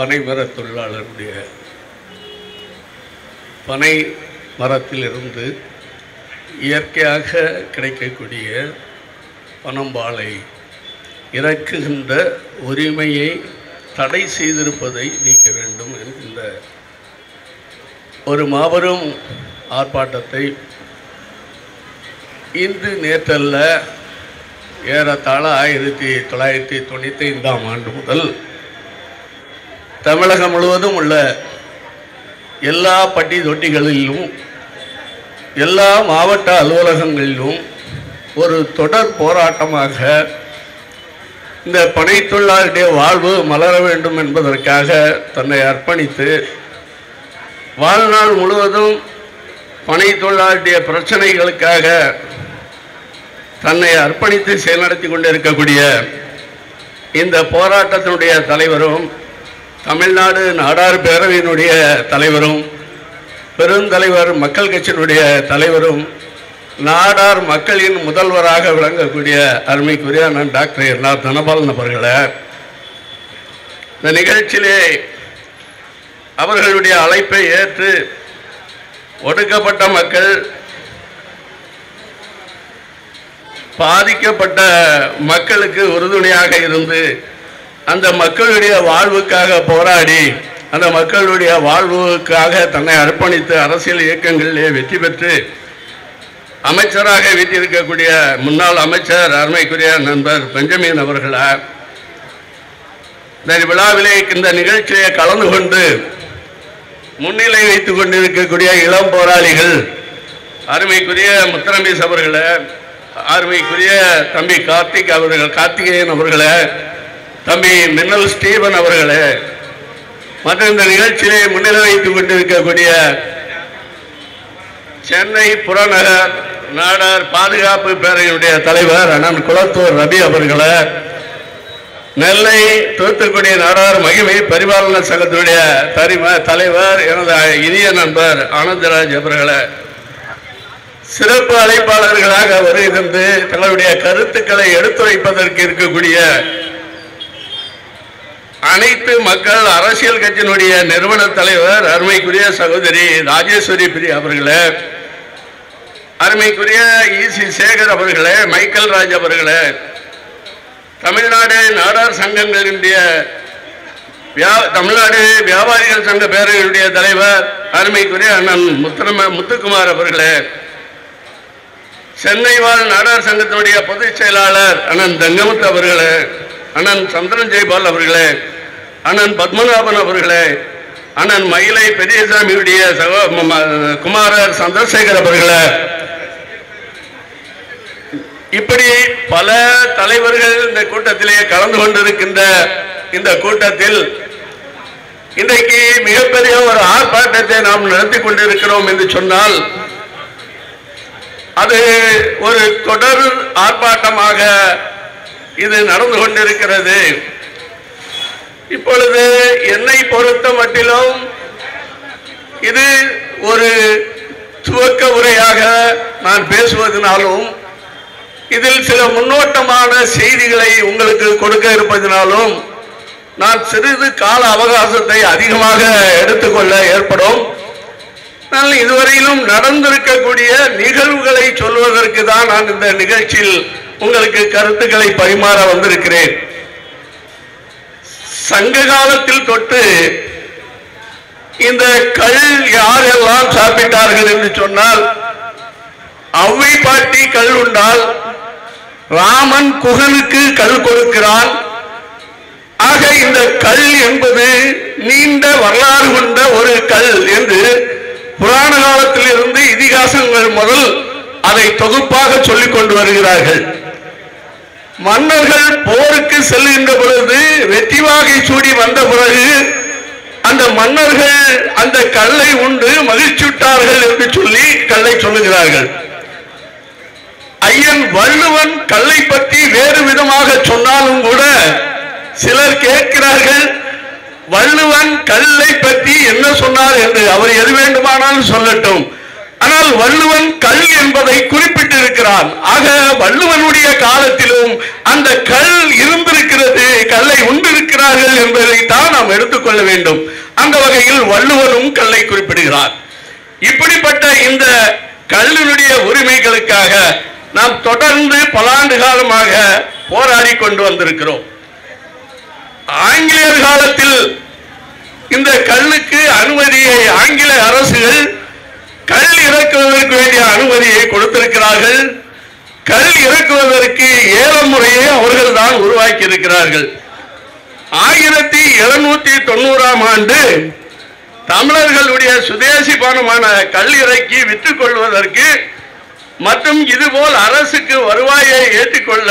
பனைமர தொழிலாளருடைய பனை மரத்திலிருந்து இயற்கையாக கிடைக்கக்கூடிய பனம்பாலை இறக்குகின்ற உரிமையை தடை செய்திருப்பதை நீக்க வேண்டும் என்கின்ற ஒரு மாபெரும் ஆர்ப்பாட்டத்தை இன்று நேற்றல்ல ஏறத்தாழ 1995ஆம் ஆண்டு முதல் தமிழகம் முழுவதும் உள்ள எல்லா பட்டி தொட்டிகளிலும் எல்லா மாவட்ட அலுவலகங்களிலும் ஒரு தொடர் போராட்டமாக இந்த பனை தொழிலாளருடைய வாழ்வு மலர வேண்டும் என்பதற்காக தன்னை அர்ப்பணித்து வாழ்நாள் முழுவதும் பனை தொழிலாளருடைய பிரச்சனைகளுக்காக தன்னை அர்ப்பணித்து செயல்நடத்தி கொண்டிருக்கக்கூடிய இந்த போராட்டத்தினுடைய தலைவரும் தமிழ்நாடு நாடார் பேரவையினுடைய தலைவரும் பெருந்தலைவர் மக்கள் கட்சியினுடைய தலைவரும் நாடார் மக்களின் முதல்வராக விளங்கக்கூடிய அருமைக்குரிய நான் டாக்டர் என்ஆர் தனபாலன் அவர்களை இந்த நிகழ்ச்சியிலே அவர்களுடைய அழைப்பை ஏற்று ஒடுக்கப்பட்ட மக்கள் பாதிக்கப்பட்ட மக்களுக்கு உறுதுணையாக இருந்து அந்த மக்களுடைய வாழ்வுக்காக போராடி அந்த மக்களுடைய வாழ்வுக்காக தன்னை அர்ப்பணித்து அரசியல் இயக்கங்களிலே வெற்றி பெற்று அமைச்சராக வீட்டிருக்கக்கூடிய முன்னாள் அமைச்சர் அருமைக்குரிய நண்பர் பெஞ்சமின் அவர்களை இந்த விழாவிலே இந்த நிகழ்ச்சியை கலந்து கொண்டு முன்னிலை வைத்துக் கொண்டிருக்கக்கூடிய இளம் போராளிகள் அருமைக்குரிய முத்தரம்பீஸ் அவர்களை அருமைக்குரிய தம்பி கார்த்திகேயன் அவர்களே தம்பி மின்னல் ஸ்டீவன் அவர்களே மற்றும் இந்த நிகழ்ச்சியிலே முன்னிலை வைத்துக் கொண்டிருக்கக்கூடிய சென்னை புறநகர் நாடார் பாதுகாப்பு பேரவையினுடைய தலைவர் அண்ணன் குளத்தூர் ரவி அவர்களே நெல்லை தூத்துக்குடி நாடார் மகிமை பரிபாலன சங்கத்தினுடைய தலைவர் எனது இனிய நண்பர் ஆனந்தராஜ் அவர்களே சிறப்பு அழைப்பாளர்களாக வருகின்ற தங்களுடைய கருத்துக்களை எடுத்துரைப்பதற்கு இருக்கக்கூடிய அனைத்து மக்கள் அரசியல் கட்சியினுடைய நிறுவன தலைவர் அருமைக்குரிய சகோதரி ராஜேஸ்வரி பிரியா அவர்களே அருமைக்குரிய இசி சேகர் அவர்களே மைக்கேல் ராஜ் அவர்களே தமிழ்நாடு நாடார் சங்கங்களினுடைய தமிழ்நாடு வியாபாரிகள் சங்க பேரவையினுடைய தலைவர் அருமைக்குரிய அண்ணன் முத்துக்குமார் அவர்களே சென்னை வாழ் நாடார் சங்கத்தினுடைய பொதுச் செயலாளர் அண்ணன் தங்கமுத்து அவர்களே அண்ணன் சந்திரன் ஜெய்பால் அவர்களே அண்ணன் பத்மநாபன் அவர்களே அண்ணன் மயிலை பெரியசாமியுடைய குமாரர் சந்திரசேகர் அவர்களே இப்படி பல தலைவர்கள் இந்த கூட்டத்திலே கலந்து கொண்டிருக்கின்ற இந்த கூட்டத்தில் இன்றைக்கு மிகப்பெரிய ஒரு ஆர்ப்பாட்டத்தை நாம் நடத்தி கொண்டிருக்கிறோம் என்று சொன்னால் அது ஒரு தொடர் ஆர்ப்பாட்டமாக இது நடந்து கொண்டிருக்கிறது. இப்பொழுது என்னை பொறுத்த மட்டிலும் இது ஒரு துவக்க உரையாக நான் பேசுவதனாலும் இதில் சில முன்னோட்டமான செய்திகளை உங்களுக்கு கொடுக்க இருப்பதனாலும் நான் சிறிது கால அவகாசத்தை அதிகமாக எடுத்துக்கொள்ள ஏற்படும். நான் இதுவரையிலும் நடந்திருக்கக்கூடிய நிகழ்வுகளை சொல்வதற்கு தான் நான் இந்த நிகழ்ச்சியில் உங்களுக்கு கருத்துக்களை பரிமாற வந்திருக்கிறேன். சங்க காலத்தில் தொட்டு இந்த கள் யாரெல்லாம் சாப்பிட்டார்கள் என்று சொன்னால் அவ்வை பாட்டி கள் உண்டால் ராமன் குகனுக்கு கள் கொடுக்கிறான். ஆக இந்த கள் என்பது நீண்ட வரலாறு கொண்ட ஒரு கள் என்று புராண காலத்தில் இருந்து இதிகாசங்கள் முதல் அதை தொகுப்பாக சொல்லிக் கொண்டு வருகிறார்கள். மன்னர்கள் போருக்கு செல்கின்ற பொழுது வெற்றி வாகை சூடி வந்த பிறகு அந்த மன்னர்கள் அந்த கல்லை உண்டு மகிழ்ச்சியுட்டார்கள் என்று சொல்லி கல்லை சொல்லுகிறார்கள். ஐயன் வள்ளுவன் கல்லை பற்றி வேறு விதமாக சொன்னாலும் கூட சிலர் கேட்கிறார்கள், வள்ளுவன் கல்லை பற்றி என்ன சொன்னார் என்று. அவர் எது வேண்டுமானாலும் சொல்லட்டும், ஆனால் வள்ளுவன் கல் என்பதை குறிப்பிட்டிருக்கிறான். ஆக வள்ளுவனுடைய காலத்திலும் அந்த கல் இருந்திருக்கிறது, கல்லை உண்டிருக்கிறார்கள் என்பதைத்தான் நாம் எடுத்துக்கொள்ள வேண்டும். அந்த வகையில் வள்ளுவனும் கல்லை குறிப்பிடுகிறார். இப்படிப்பட்ட இந்த கல்லினுடைய உரிமைகளுக்காக நாம் தொடர்ந்து பல ஆண்டு காலமாக போராடி கொண்டு வந்திருக்கிறோம். ஆங்கிலேயர் காலத்தில் இந்த கல்லுக்கு அனுமதியை ஆங்கில அரசுகள் கல் இறக்குவதற்கு வேண்டிய அனுமதியை கொடுத்திருக்கிறார்கள். கல் இறக்குவதற்கு ஏலம் முறையை அவர்கள் தான் உருவாக்கி இருக்கிறார்கள். 1790ஆம் ஆண்டு தமிழர்களுடைய சுதேசி பானமான கல் இறக்கி விற்றுக் கொள்வதற்கு மற்றும் இதுபோல் அரசுக்கு வருவாயை ஏற்றுக்கொள்ள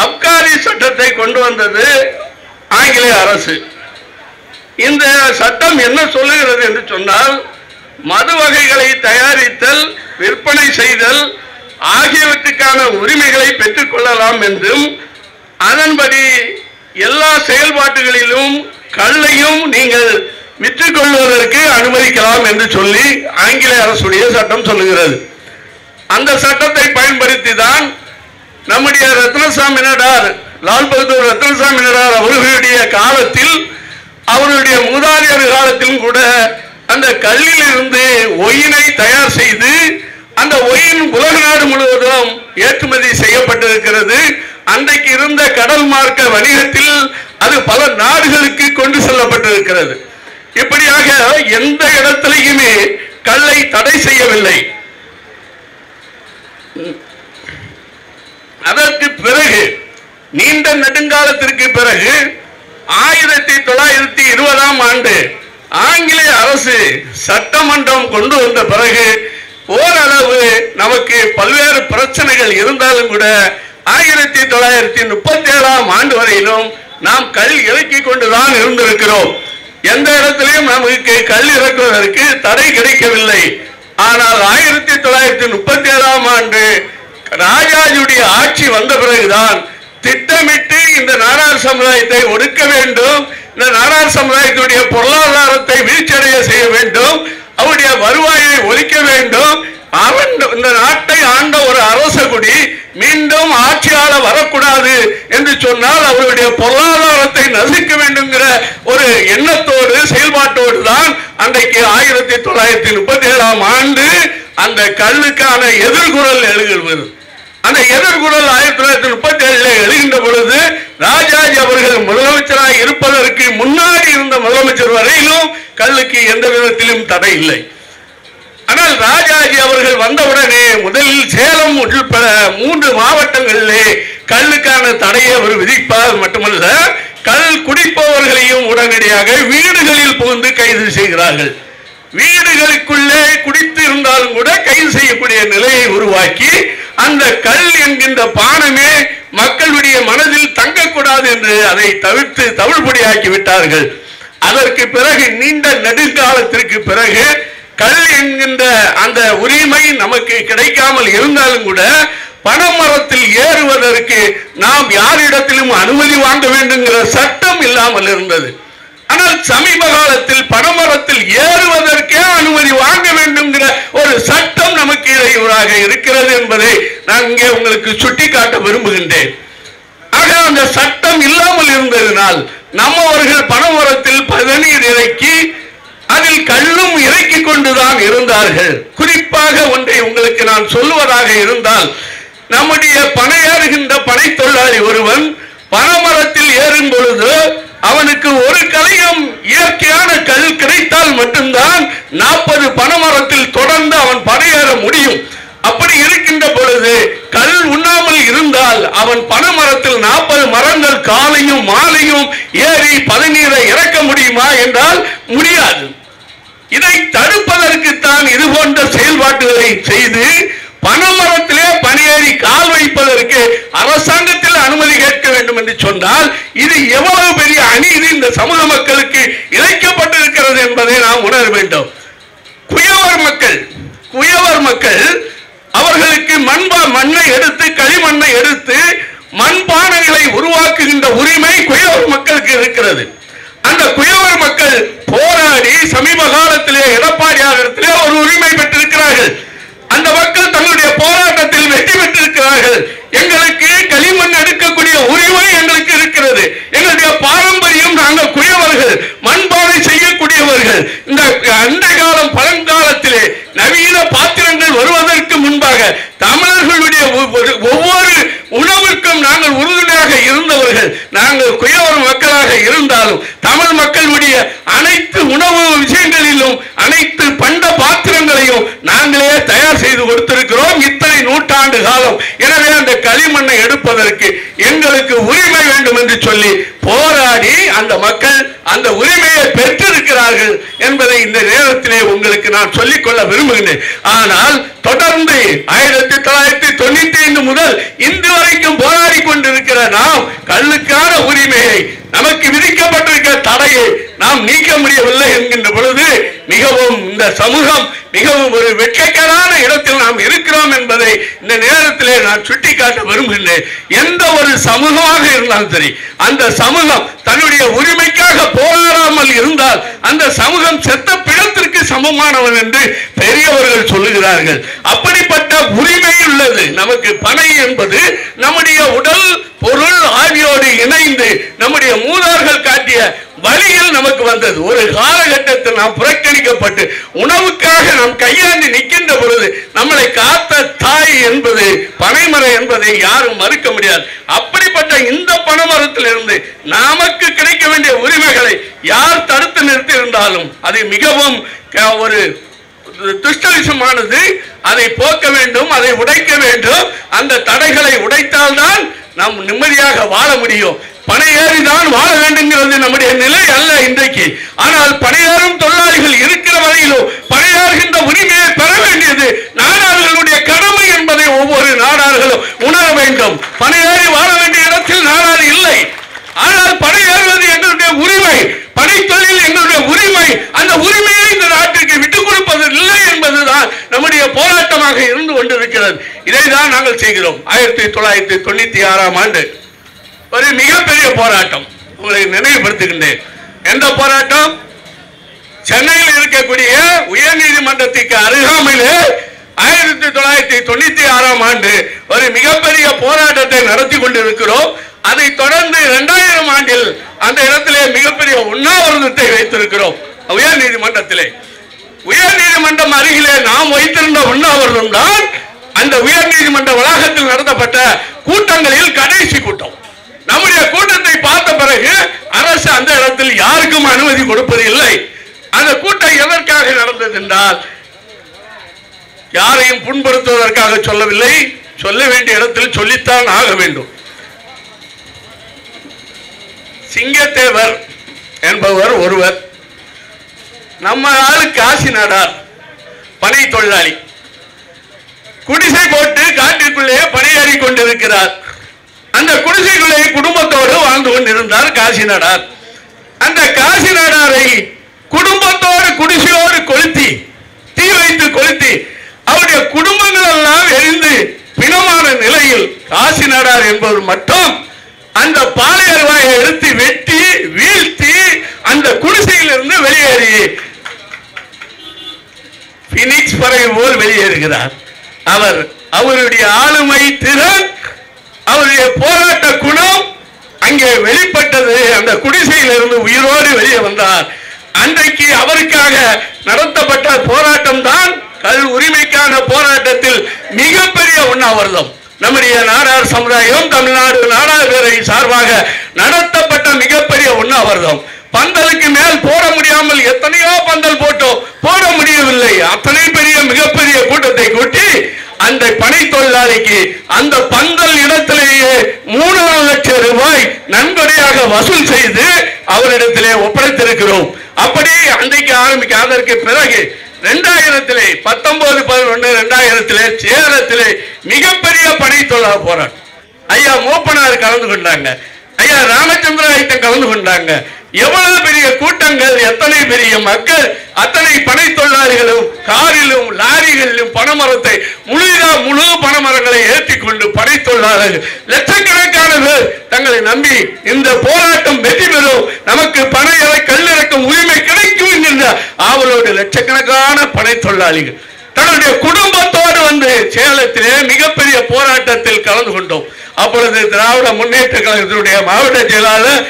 அப்காரி சட்டத்தை கொண்டு வந்தது ஆங்கிலேய அரசு. இந்த சட்டம் என்ன சொல்லுகிறது என்று சொன்னால், மது வகைகளை தயாரித்தல், விற்பனை செய்தல் ஆகியவற்றுக்கான உரிமைகளை பெற்றுக் கொள்ளலாம் என்றும், அதன்படி எல்லா செயல்பாட்டுகளிலும் கல்லையும் நீங்கள் விற்றுக் கொள்வதற்கு அனுமதிக்கலாம் என்று சொல்லி ஆங்கிலேய அரசுடைய சட்டம் சொல்லுகிறது. அந்த சட்டத்தை பயன்படுத்தி தான் நம்முடைய ரத்னசாமி நாடார், லால் பகதூர் ரத்னசாமி நாடார் அவர்களுடைய காலத்தில், அவருடைய மூதாதையர் காலத்திலும் கூட அந்த கல்லில் இருந்து ஒயினை தயார் செய்து அந்த ஒயின் உலக நாடு முழுவதும் ஏற்றுமதி செய்யப்பட்டிருக்கிறது. அன்றைக்கு இருந்த கடல் மார்க்க வணிகத்தில் அது பல நாடுகளுக்கு கொண்டு செல்லப்பட்டிருக்கிறது. இப்படியாக எந்த இடத்திலேயுமே கல்லை தடை செய்யவில்லை. அதற்கு பிறகு நீண்ட நெடுங்காலத்திற்கு பிறகு 1920ஆம் ஆண்டு ஆங்கிலேய அரசு சட்டமன்றம் கொண்டு வந்த பிறகு ஓரளவு நமக்கு பல்வேறு பிரச்சனைகள் இருந்தாலும் கூட 1937ஆம் ஆண்டு வரையிலும் நாம் கல் இறக்கி கொண்டுதான் இருந்திருக்கிறோம். எந்த இடத்திலையும் நமக்கு கல் இறக்குவதற்கு தடை கிடைக்கவில்லை. ஆனால் 1937ஆம் ஆண்டு ராஜாஜியுடைய ஆட்சி வந்த பிறகுதான் திட்டமிட்டு இந்த நாடார் சமுதாயத்தை ஒடுக்க வேண்டும், இந்த நாடார் சமுதாயத்துடைய பொருளாதாரத்தை வீழ்ச்சியடைய செய்ய வேண்டும், அவருடைய வருவாயை ஒழிக்க வேண்டும், அவன் இந்த நாட்டை ஆண்ட ஒரு அரச குடி மீண்டும் ஆட்சியாளர் வரக்கூடாது என்று சொன்னால் அவருடைய பொருளாதாரத்தை நசுக்க வேண்டும்ங்கிற ஒரு எண்ணத்தோடு செயல்பாட்டோடு தான் அன்றைக்கு 1937ஆம் ஆண்டு அந்த கல்லுக்கான எதிர்குரல் எழுகிறது. அந்த எதிர்குரல் 1937 எழுகின்ற பொழுது ராஜாஜி அவர்கள் முதலமைச்சராக இருப்பதற்கு முன்னாடி இருந்த முதலமைச்சர் வரையிலும் கல்லுக்கு எந்த விதத்திலும் தடை இல்லை. ஆனால் ராஜாஜி அவர்கள் வந்தவுடனே முதலில் சேலம் உட்பட 3 மாவட்டங்களிலே கல்லுக்கான தடையை அவர் விதிப்பது மட்டுமல்ல, கல் குடிப்பவர்களையும் உடனடியாக வீடுகளில் புகுந்து கைது செய்கிறார்கள். வீடுகளுக்குள்ளே குடித்து இருந்தாலும் கூட கைது செய்யக்கூடிய நிலையை உருவாக்கி அந்த கல் என்கின்ற பானமே மக்களுடைய மனதில் தங்கக்கூடாது என்று அதை தவிர்த்து தவிழ்படியாக்கி விட்டார்கள். அதற்கு பிறகு நீண்ட நெடுங்காலத்திற்கு பிறகு கல் என்கின்ற அந்த உரிமை நமக்கு கிடைக்காமல் இருந்தாலும் கூட பனைமரத்தில் ஏறுவதற்கு நாம் யாரிடத்திலும் அனுமதி வாங்க வேண்டுங்கிற சட்டம் இல்லாமல் இருந்தது. ஆனால் சமீப காலத்தில் பனைமரத்தில் ஏறுவதற்கே அனுமதி வாங்க வேண்டும்ங்கிற ஒரு சட்டம் நமக்கு இடையூறாக இருக்கிறது என்பதை நான் இங்கே உங்களுக்கு சுட்டிக்காட்ட விரும்புகின்றேன். ஆக அந்த சட்டம் இல்லாமல் இருந்ததினால் நம்மவர்கள் பனைமரத்தில் பதநீர் இறக்கி அதில் கல்லும் இறக்கி கொண்டுதான் இருந்தார்கள். குறிப்பாக ஒன்றை உங்களுக்கு நான் சொல்லுவதாக இருந்தால், நம்முடைய பனையேறுகின்ற பனை தொழிலாளி ஒருவன் பனைமரத்தில் ஏறும் பொழுது அவனுக்கு ஒரு கலையும் இயற்கையான கல் கிடைத்தால் மட்டும்தான் 40 பனைமரத்தில் தொடர்ந்து அவன் படையேற முடியும். அப்படி இருக்கின்ற பொழுது கல் உண்ணாமல் இருந்தால் அவன் பனைமரத்தில் 40 மரங்கள் காலையும் மாலையும் ஏறி பதநீரை இறக்க முடியுமா என்றால் முடியாது. இதை தடுப்பதற்குத்தான் இது போன்ற செயல்பாடுகளை செய்து பனைமரத்திலே பணியேறி கால் வைப்பதற்கு அரசாங்கத்தில் அனுமதி கேட்க வேண்டும் என்று சொன்னால் இது எவ்வளவு பெரிய அநீதி இந்த சமூக மக்களுக்கு இழைக்கப்பட்டிருக்கிறது என்பதை நாம் உணர வேண்டும். குயவர் மக்கள் அவர்களுக்கு மண்ணை எடுத்து களிமண்ணை எடுத்து மண்பானைகளை உருவாக்குகின்ற உரிமை குயவர் மக்களுக்கு இருக்கிறது. அந்த குயவர் மக்கள் போராடி சமீப காலத்திலே எடப்பாடி ஒரு உரிமை தொழிலாளர்களுடைய ஒவ்வொரு உணவுக்கும் நாங்கள் உறுதுணையாக இருந்தவர்கள். நாங்கள் குயவர் மக்களாக இருந்தாலும் தமிழ் மக்களுடைய அனைத்து உணவு விஷயங்களிலும் அனைத்து பண்ட பாத்திரங்களையும் நாங்களே தயார் செய்து கொடுத்திருக்கிறோம் இத்தனை நூற்றாண்டு காலம். எனவே அந்த களிமண்ணை எடுப்பதற்கு எங்களுக்கு உரிமை வேண்டும் என்று சொல்லி போராடி அந்த மக்கள் அந்த உரிமையை பெற்றிருக்கிறார்கள் என்பதை இந்த நேரத்திலே உங்களுக்கு நான் சொல்லிக்கொள்ள விரும்புகிறேன். ஆனால் தொடர்ந்து 1995 முதல் இன்று வரைக்கும் போராடி கொண்டிருக்கிற நாம் கல்லுக்கான உரிமையை, நமக்கு விதிக்கப்பட்டிருக்கிற தடையை நாம் நீக்க முடியவில்லை என்கின்ற பொழுது மிகவும் இந்த சமூகம் மிகவும் ஒரு வெட்கக்கேடான இடத்தில் நாம் இருக்கிறோம் என்பதை இந்த நேரத்திலே நான் சுட்டிக்காட்ட விரும்புகிறேன். எந்த ஒரு சமூகமாக இருந்தாலும் சரி, அந்த சமூகம் தன்னுடைய உரிமைக்காக போராடாமல் இருந்தால் அந்த சமூகம் செத்த பிணத்திற்கு சமமானவன் என்று பெரியவர்கள் சொல்லுகிறார்கள். அப்படிப்பட்ட உரிமை உள்ளது நமக்கு. பனை என்பது நம்முடைய உடல் பொருள் ஆவியோடு இணைந்து நம்முடைய மூதார்கள் காட்டிய வழியில் நமக்கு வந்தது. ஒரு காலகட்டத்தில் நாம் புறக்கணிக்கப்பட்டு உணவுக்காக நாம் கையாண்டு நிற்கின்ற பொழுது நம்மளை காத்த தாய் என்பது பனைமரம் என்பதை யாரும் மறுக்க முடியாது. அப்படிப்பட்ட இந்த பனைமரத்திலிருந்து நமக்கு கிடைக்க வேண்டிய உரிமைகளை யார் தடுத்து நிறுத்தி இருந்தாலும் அது மிகவும் ஒரு துஷ்டவிஷமானது. அதை போக்க வேண்டும், அதை உடைக்க வேண்டும். அந்த தடைகளை உடைத்தால்தான் நாம் நிம்மதியாக வாழ முடியும். பனையேறிதான் வாழ வேண்டுங்கிறது நம்முடைய நிலை அல்ல இன்றைக்கு. ஆனால் பனையேறும் தொழிலாளிகள் இருக்கிற வரையிலும் பனையேறுகின்ற உரிமையை பெற வேண்டியது நாடார்களுடைய கடமை என்பதை ஒவ்வொரு நாடார்களும் உணர வேண்டும். பனையேறி வாழ வேண்டிய இடத்தில் நாடாறு இல்லை. ஆனால் பனையேறுவது எங்களுடைய உரிமை, பனைத்தொழில் எங்களுடைய உரிமை. அந்த உரிமையை இந்த நாட்டிற்கு விட்டுக் கொடுப்பது இல்லை என்பதுதான் நம்முடைய போராட்டமாக இருந்து கொண்டிருக்கிறது. இதைதான் நாங்கள் செய்கிறோம். 1996ஆம் ஆண்டு ஒரு மிகப்பெரிய போராட்டம் உங்களை நினைவுபடுத்துகின்றேன். எந்த போராட்டம்? சென்னையில் இருக்கக்கூடிய உயர் நீதிமன்றத்துக்கு அருகாமையிலே 1996ஆம் ஆண்டு ஒரு மிகப்பெரிய போராட்டத்தை நடத்தி கொண்டிருக்கிறோம். அதை தொடர்ந்து 2000ஆம் ஆண்டில் அந்த இடத்திலே மிகப்பெரிய உண்ணாவிரதத்தை வைத்திருக்கிறோம் உயர் நீதிமன்றத்திலே. உயர் நீதிமன்றம் அருகிலே நாம் வைத்திருந்த உண்ணாவிரதம் தான் அந்த உயர் நீதிமன்ற வளாகத்தில் நடத்தப்பட்ட கூட்டங்களில் கடைசி கூட்டம். நம்முடைய கூட்டத்தை பார்த்த பிறகு அரசு அந்த இடத்தில் யாருக்கும் அனுமதி கொடுப்பது இல்லை. அந்த கூட்டம் எதற்காக நடந்தது என்றால் யாரையும் புண்படுத்துவதற்காக சொல்லவில்லை. சொல்ல வேண்டிய இடத்தில் சொல்லித்தான் ஆக வேண்டும். சிங்கத்தேவர் என்பவர் ஒருவர், நம்ம ஆளு காசி நாடார், பனை தொழிலாளி, குடிசை போட்டு காட்டிற்குள்ளே பணியாறி கொண்டிருக்கிறார். அந்த குடிசைக்குள்ளே குடும்பத்தோடு வாழ்ந்து கொண்டிருந்தார் காசி நாடார். அந்த காசி நாடாரை குடும்பத்தோடு குடிசையோடு கொளுத்தி, தீ வைத்து கொளுத்தி அவருடைய குடும்பங்கள் எல்லாம் எரிந்து பிணமான நிலையில் காசி நாடார் என்பவர் மட்டும் அந்த பாலை அருவாயை எடுத்து வெட்டி வீழ்த்தி அந்த குடிசையிலிருந்து வெளியேறி பினிக்ஸ் பறவை போல் வெளியேறுகிறார். அவருடைய ஆளுமை திறன், அவருடைய போராட்ட குணம் அங்கே வெளிப்பட்டது. அந்த குடிசையிலிருந்து உயிரோடு வெளியே வந்தார். அன்றைக்கு அவருக்காக நடத்தப்பட்ட போராட்டம் தான் கல் உரிமைக்கான போராட்டத்தில் மிகப்பெரிய உண்ணாவிரதம். நம்முடைய நாடார் சமுதாயம் தமிழ்நாடு நாடார் பேரவை சார்பாக நடத்தப்பட்ட மிகப்பெரிய உண்ணாவிரதம். பந்தலுக்கு மேல் போட முடியாமல் எத்தனையோ பந்தல் போட்டோம், போட முடியவில்லை. அத்தனை பெரிய மிகப்பெரிய கூட்டத்தை கூட்டி அந்த பனை தொழிலாளிக்கு அந்த பந்தல் இடத்திலேயே 3 லட்சம் ரூபாய் நன்கொடையாக வசூல் செய்து அவரிடத்திலே ஒப்படைத்திருக்கிறோம். அப்படி அன்றைக்கு ஆரம்பிக்க, அதற்கு பிறகு 2019-11 சேலத்திலே மிகப்பெரிய பனை தொழிலாளர் போராட்டம். ஐயா மூப்பனார் கலந்து கொண்டாங்க, ஐயா ராமச்சந்திர ஐட்டம் கலந்து கொண்டாங்க. எவ்வளவு பெரிய கூட்டங்கள், எத்தனை பெரிய மக்கள், அத்தனை பனை தொழிலாளிகளும் காரிலும் லாரிகளிலும் பனைமரத்தை முழு பனைமரங்களை ஏற்றிக்கொண்டு பனை தொழிலாளர்கள் லட்சக்கணக்கான பேர் தங்களை நம்பி இந்த போராட்டம் வெற்றி பெறும், நமக்கு பனை கல்லிறக்கும் உரிமை கிடைக்கும் என்கின்ற ஆவலோடு லட்சக்கணக்கான பனை தொழிலாளிகள் தன்னுடைய குடும்பத்தோடு வந்து சேலத்திலே மிகப்பெரிய போராட்டத்தில் கலந்து கொண்டோம். அப்பொழுது திராவிட முன்னேற்ற கழகத்தினுடைய மாவட்ட செயலாளர்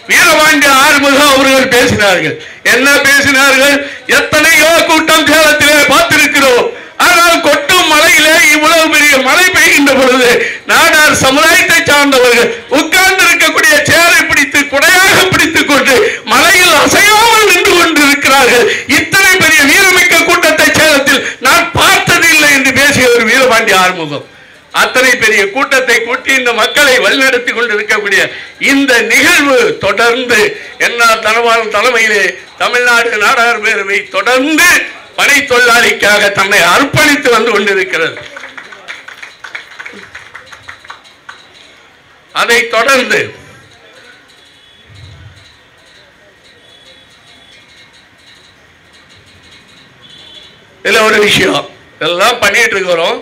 வீரபாண்டிய ஆறுமுகம் அவர்கள் பேசினார்கள். என்ன பேசினார்கள்? எத்தனையோ கூட்டம் சேலத்திலே பார்த்திருக்கிறோம். ஆனால் கொட்டும் மழையிலே இவ்வளவு பெரிய மழை பெய்கின்ற பொழுது நாடார் சமுதாயத்தை சார்ந்தவர்கள் உட்கார்ந்து இருக்கக்கூடிய சேரை பிடித்து குடையாக பிடித்துக் கொண்டு மழையில் அசையாமல் நின்று கொண்டிருக்கிறார்கள். இத்தனை பெரிய வீரமிக்க கூட்டத்தை சேலத்தில் நான் பார்த்ததில்லை என்று பேசிய ஒரு வீரபாண்டி ஆறுமுகம். அத்தனை பெரிய கூட்டத்தை கூட்டி இந்த மக்களை வழிநடத்தி கொண்டிருக்கக்கூடிய இந்த நிகழ்வு தொடர்ந்து என்ஆர் தனபாலன் தலைமையிலே தமிழ்நாடு நாடார் பேரவை தொடர்ந்து பணி தொழிலாளிக்காக தன்னை அர்ப்பணித்து வந்து கொண்டிருக்கிறது. அதை தொடர்ந்து இதுல ஒரு விஷயம் எல்லாம் பண்ணிட்டு இருக்கிறோம்.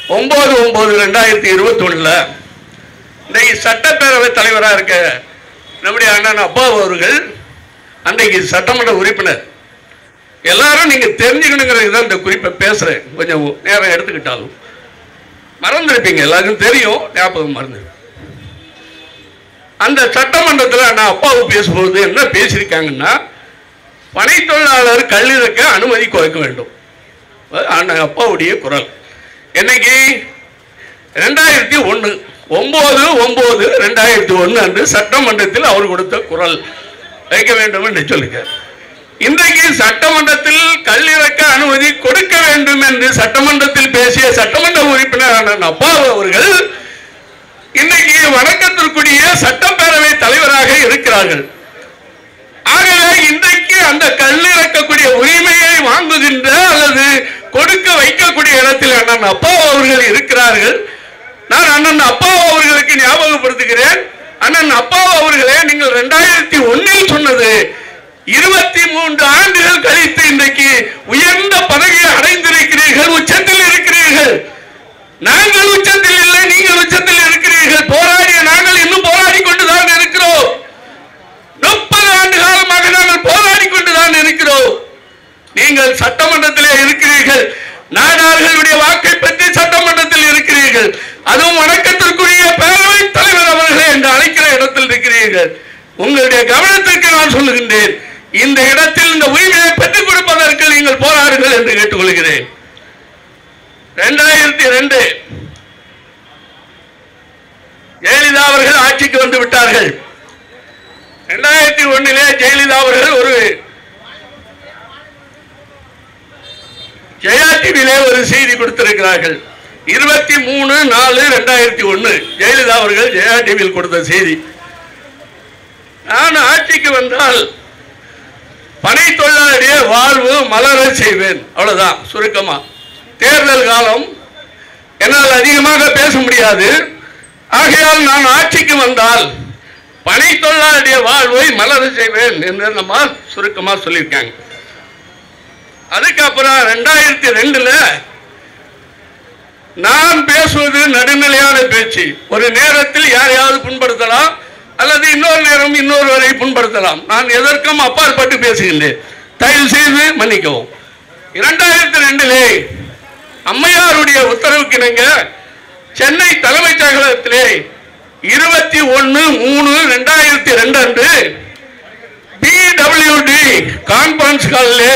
9/9/2021 இன்றைக்கு சட்டப்பேரவை தலைவராக இருக்க நம்முடைய அண்ணன் அப்பா அவர்கள் அன்றைக்கு சட்டமன்ற உறுப்பினர். எல்லாரும் நீங்க தெரிஞ்சுக்கணுங்கிறது தான் இந்த குறிப்பை பேசுறேன். கொஞ்சம் நேரம் எடுத்துக்கிட்டாலும் மறந்துருப்பீங்க, எல்லாருக்கும் தெரியும், ஞாபகம் மறந்து. அந்த சட்டமன்றத்தில் அண்ணா அப்பாவு பேசும்போது என்ன பேசியிருக்காங்கன்னா, பனை தொழிலாளர் கல்லிறக்க அனுமதி குறைக்க வேண்டும். அண்ணா அப்பாவுடைய குரல் என்னைக்கு 2001 9/9/2001 அன்று சட்டமன்றத்தில் அவர் கொடுத்த குரல் வைக்க வேண்டும் என்று சொல்லுங்க. இன்றைக்கு சட்டமன்றத்தில் கல்லிறக்க அனுமதி கொடுக்க வேண்டும் என்று சட்டமன்றத்தில் பேசிய சட்டமன்ற உறுப்பினர் அப்பா அவர்கள் இன்றைக்கு வணக்கத்திற்குரிய சட்டப்பேரவை தலைவராக இருக்கிறார்கள். ஆகவே இன்றைக்கு அந்த கல்லிறக்கக்கூடிய உரிமையை வாங்குகின்ற அல்லது கொடுக்க வைக்கக்கூடிய இடத்தில் அண்ணன் அப்பா அவர்கள் இருக்கிறார்கள். நான் அண்ணன் அப்பா அவர்களுக்கு ஞாபகப்படுத்துகிறேன். அண்ணன் அப்பா அவர்களே, நீங்கள் 2001 சொன்னது 23 ஆண்டுகள் கழித்து இன்றைக்கு உயர்ந்த பதவியை அடைந்திருக்கிறீர்கள், உச்சத்தில் இருக்கிறீர்கள். நாங்கள் உச்சத்தில் இல்லை, நீங்கள் உச்சத்தில் இருக்கிறீர்கள். போராடிய நாங்கள் இன்னும் போராடி கொண்டுதான் இருக்கிறோம். 30 ஆண்டு காலமாக நாங்கள் போராடி கொண்டுதான் இருக்கிறோம். நீங்கள் சட்டமன்றத்திலே இருக்கிறீர்கள், நாடார்களுடைய வாக்கை பெற்று சட்டமன்றத்தில் இருக்கிறீர்கள். அதுவும் வணக்கத்திற்குரிய பேரவை தலைவர் அவர்களே என்று அழைக்கிற இடத்தில் இருக்கிறீர்கள். உங்களுடைய கவனத்திற்கு நான் சொல்லுகின்றேன், இந்த இடத்தில் இந்த உரிமையை பெற்றுக் கொடுப்பதற்கு நீங்கள் போராடுங்கள் என்று கேட்டுக்கொள்கிறேன். 2002 ஜெயலலிதா அவர்கள் ஆட்சிக்கு வந்து விட்டார்கள். 2001 ஜெயலலிதா அவர்கள் ஒரு ஜெயா டிவியிலே ஒரு செய்தி கொடுத்திருக்கிறார்கள். 23/4/2001 ஜெயலலிதா அவர்கள் ஜெயா டிவியில் கொடுத்த செய்தி. நான் ஆட்சிக்கு வந்தால் பனை தொழிலாளிய வாழ்வு மலர செய்வேன். அவ்வளவுதான் சுருக்கமா. தேர்தல் காலம், என்னால் அதிகமாக பேச முடியாது. ஆகையால் நான் ஆட்சிக்கு வந்தால் பனை தொழிலாளிய வாழ்வை மலர செய்வேன் என்று நம்ம சுருக்கமா சொல்லியிருக்காங்க. அதுக்கப்புறம் 2002 நான் பேசுவது நடுநிலையான பேச்சு. ஒரு நேரத்தில் யாரையாவது புண்படுத்தலாம், அல்லது இன்னொரு நேரம் இன்னொருவரை புண்படுத்தலாம். நான் எதற்கும் அப்பாற்பட்டு பேசுகின்றேன், தயவு செய்து மன்னிக்கவும். 2002 அம்மையாருடைய உத்தரவுக்கிணங்க சென்னை தலைமைச் செயலகத்திலே 21/3/2002 அன்று BWD கான்பரன்ஸ் ஹாலிலே,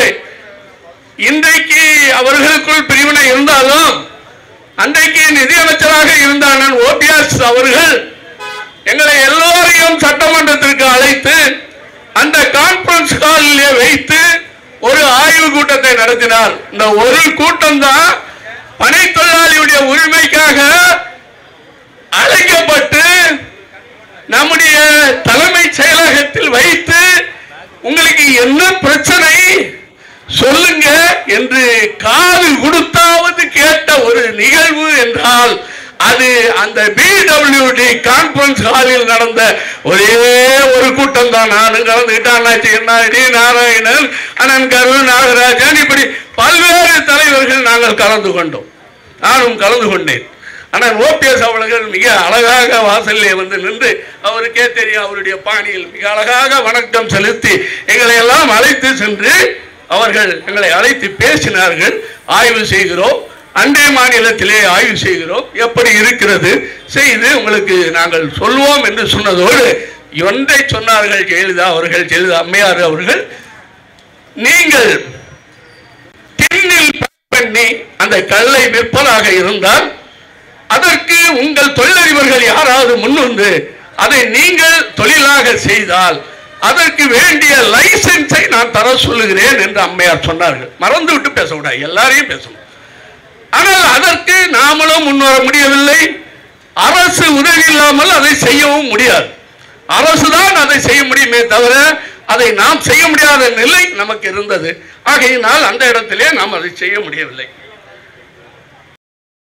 இன்றைக்கு அவர்களுக்குள் பிரிவினை இருந்தாலும் அன்றைக்கு நிதியமைச்சராக இருந்த அண்ணன் OPS அவர்கள் எங்களை எல்லோரையும் சட்டமன்றத்திற்கு அழைத்து அந்த கான்பரன்ஸ் ஹாலிலே வைத்து ஒரு ஆய்வு கூட்டத்தை நடத்தினார். இந்த ஒரு கூட்டம் தான் பனை தொழிலாளியுடைய உரிமைக்காக அழைக்கப்பட்டு நம்முடைய தலைமைச் செயலகத்தில் வைத்து உங்களுக்கு என்ன பிரச்சனை சொல்லுங்க என்று காது கொடுத்தாவது கேட்ட ஒரு நிகழ்வு என்றால் அது அந்த BWD கான்பரன்ஸ் ஹாலில் நடந்த ஒரே ஒரு கூட்டம் தான். நானும் கலந்துகிட்டேன், அண்ணாச்சி என்னாடி, நாராயணன், அண்ணன் கரு, நாகராஜன், இப்படி பல்வேறு தலைவர்கள் நாங்கள் கலந்து கொண்டோம். நானும் கலந்து கொண்டேன். ஆனால் OPS அவர்கள் மிக அழகாக வாசல்லே வந்து நின்று, அவருக்கே தெரியும் அவருடைய பாணியில் மிக அழகாக வணக்கம் செலுத்தி எங்களை எல்லாம் அழைத்து சென்று அவர்கள் எங்களை அழைத்து பேசினார்கள். ஆய்வு செய்கிறோம், அண்டை மாநிலத்திலே ஆய்வு செய்கிறோம், எப்படி இருக்கிறது செய்து உங்களுக்கு நாங்கள் சொல்வோம் என்று சொன்னதோடு ஒன்றை சொன்னார்கள் ஜெயலலிதா அவர்கள், ஜெயலலிதா அம்மையார் அவர்கள், நீங்கள் டின்னில் பண்ணி அந்த கல்லை விற்பதாக இருந்தால் அதற்கு உங்கள் தொழிலதிபர்கள் யாராவது முன்வந்து அதை நீங்கள் தொழிலாக செய்தால் அதற்கு வேண்டிய லைசன்ஸை நான் தர சொல்லுகிறேன் என்று அம்மையார் சொன்னார்கள். மறந்து விட்டு பேசக்கூடாது, எல்லாரையும் பேசணும். ஆனால் அதற்கு நாமளும் முன்வர முடியவில்லை. அரசு உதவி இல்லாமல் அதை செய்யவும் முடியாது. அரசுதான் அதை செய்ய முடியுமே தவிர அதை நாம் செய்ய முடியாத நிலை நமக்கு இருந்தது. ஆகையினால் அந்த இடத்திலே நாம் அதை செய்ய முடியவில்லை.